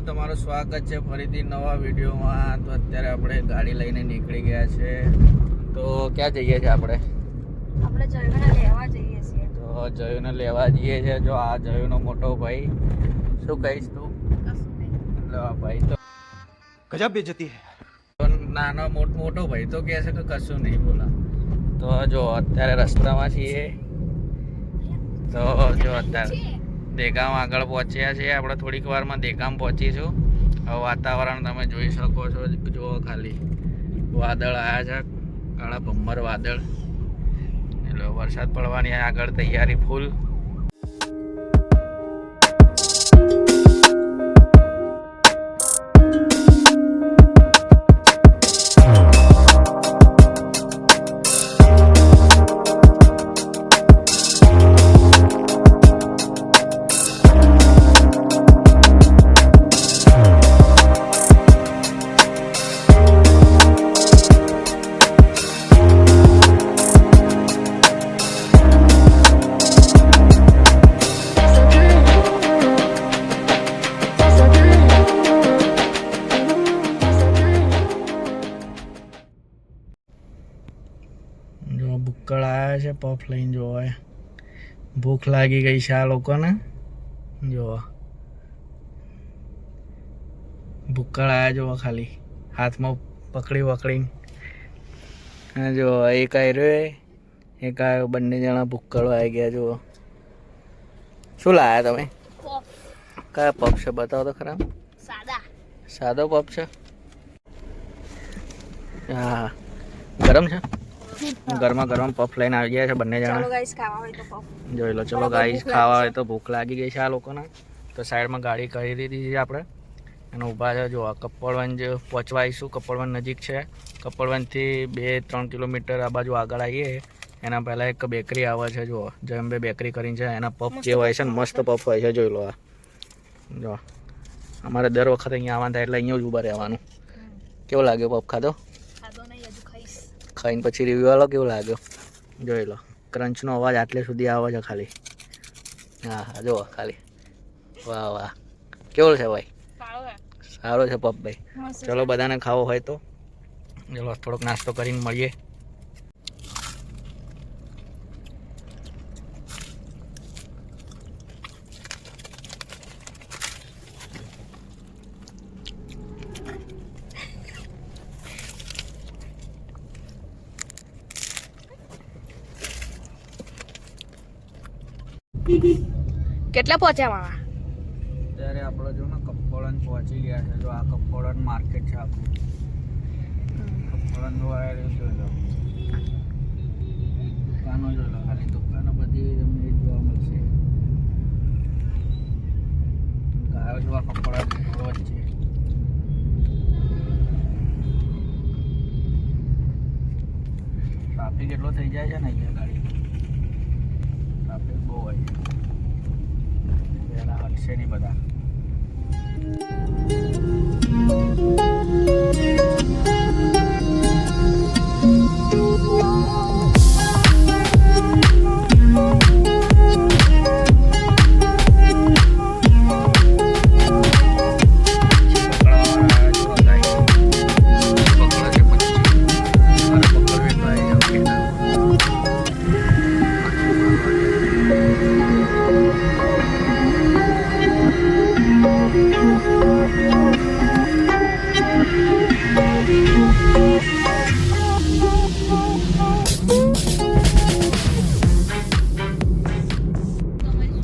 તમારું સ્વાગત છે ફરીથી નવા વિડીયોમાં। તો અત્યારે આપણે ગાડી લઈને નીકળી ગયા છે। તો ક્યાં જઈએ છીએ આપણે જયુને લેવા જઈએ છીએ। તો જયુને લેવા જઈએ છીએ। જો આ જયુનો મોટો ભાઈ, શું કહીશ તું? ભાઈ તો ગજબ બેइज्जती है। નાનો મોટો ભાઈ તો કહે છે કે કશું નહીં બોલા। તો જો અત્યારે રસ્તામાં છીએ। તો જો અત્યારે દેગામ આગળ પહોંચ્યા છીએ આપણે। થોડીક વારમાં દેગામ પહોંચીશું। હવે વાતાવરણ તમે જોઈ શકો છો, જુઓ ખાલી વાદળ આવ્યા છે, કાળા ભમ્મર વાદળ, એટલે વરસાદ પડવાની આગળ તૈયારી ફૂલ। જો ભૂક્કડ આવ્યા છે પફ લઈને। જોવા ભૂખ લાગી ગઈ છે આ લોકોને। જો ભૂક્કડ આવ્યા, જો ખાલી હાથમાં પકડીને। જો એક આવ્યો, એક આવ્યો, બંને જણા ભૂક્કડો આવી ગયા। જુઓ શું લાયા તમે? કયા પફ છે બતાવો તો ખરા। સાદો પફ છે? હા, ગરમ છે। ગરમા ગરમ પફ લઈને આવી ગયા છે બંને જણા। જોઈ લો, ચલો ગાઈસ, ખાવા હોય તો ભૂખ લાગી ગઈ છે આ લોકોને। તો સાઈડમાં ગાડી કરી દીધી છે આપણે અને ઊભા છે। જો કપડવંજ પહોંચવા આવીશું। કપડવંજ નજીક છે। કપડવંજથી 2-3 કિલોમીટર આ બાજુ આગળ આવીએ એના પહેલાં એક બેકરી આવે છે। જુઓ જયંબે બેકરી કરીને છે। એના પફ જે હોય છે ને, મસ્ત પફ હોય છે। જોઈ લો આ જો, અમારે દર વખત અહીંયા આવવાનું થાય એટલે અહીંયા જ ઊભા રહેવાનું। કેવો લાગ્યો પફ? ખાધો? ખાઈને પછી રિવ્યુ આલો કેવો લાગ્યો। જોઈ લો, ક્રંચનો અવાજ આટલે સુધી આવે છે ખાલી। હા હા, જુઓ ખાલી, વાહ વાહ, કેવો છે ભાઈ? સારો છે પફ ભાઈ। ચલો બધાને ખાવો હોય તો ચલો થોડોક નાસ્તો કરીને મળીએ। કેટલા પહોંચ્યા મામા? અત્યારે આપણે જો ને કપડવંજ પહોંચી ગયા છે। જો આ કપડવંજ માર્કેટ છે આખું। કપડવંજ જોઈ લો, દુકાનો જોઈ લો, ખાલી દુકાનો બધી તમને જોવા મળશે। ગાયો જોવા કપડવંજ વચ્ચે। ટ્રાફિક એટલો થઈ જાય છે ને અહીંયા ગાડી, ટ્રાફિક બહુ હોય છે। હટશે નહીં બધા।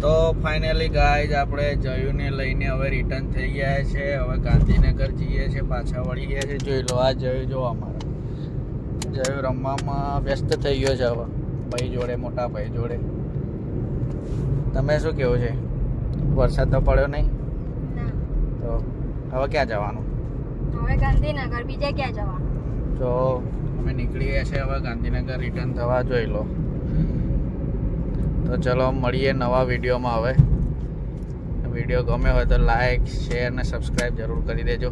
તો ફાઇનલી ગાઈઝ આપણે જયુને લઈને હવે રિટર્ન થઈ ગયા છે। હવે ગાંધીનગર જઈએ છીએ, પાછા વળી ગયા છે। જોઈ લો આ જયુ, જો અમારો જયુ રમવામાં વ્યસ્ત થઈ ગયો છે હવે ભાઈ જોડે, મોટા ભાઈ જોડે। તમે શું કેવું છે? વરસાદ તો પડ્યો નહીં તો હવે ક્યાં જવાનું? હવે ગાંધીનગર, બીજે ક્યાં જવાનું? તો અમે નીકળી ગયા છે હવે ગાંધીનગર રિટર્ન થવા। જોઈ લો, તો ચલો મળીએ નવા વિડીયોમાં। હવે વિડીયો ગમે હોય તો લાઈક, શેર અને સબસ્ક્રાઈબ જરૂર કરી દેજો।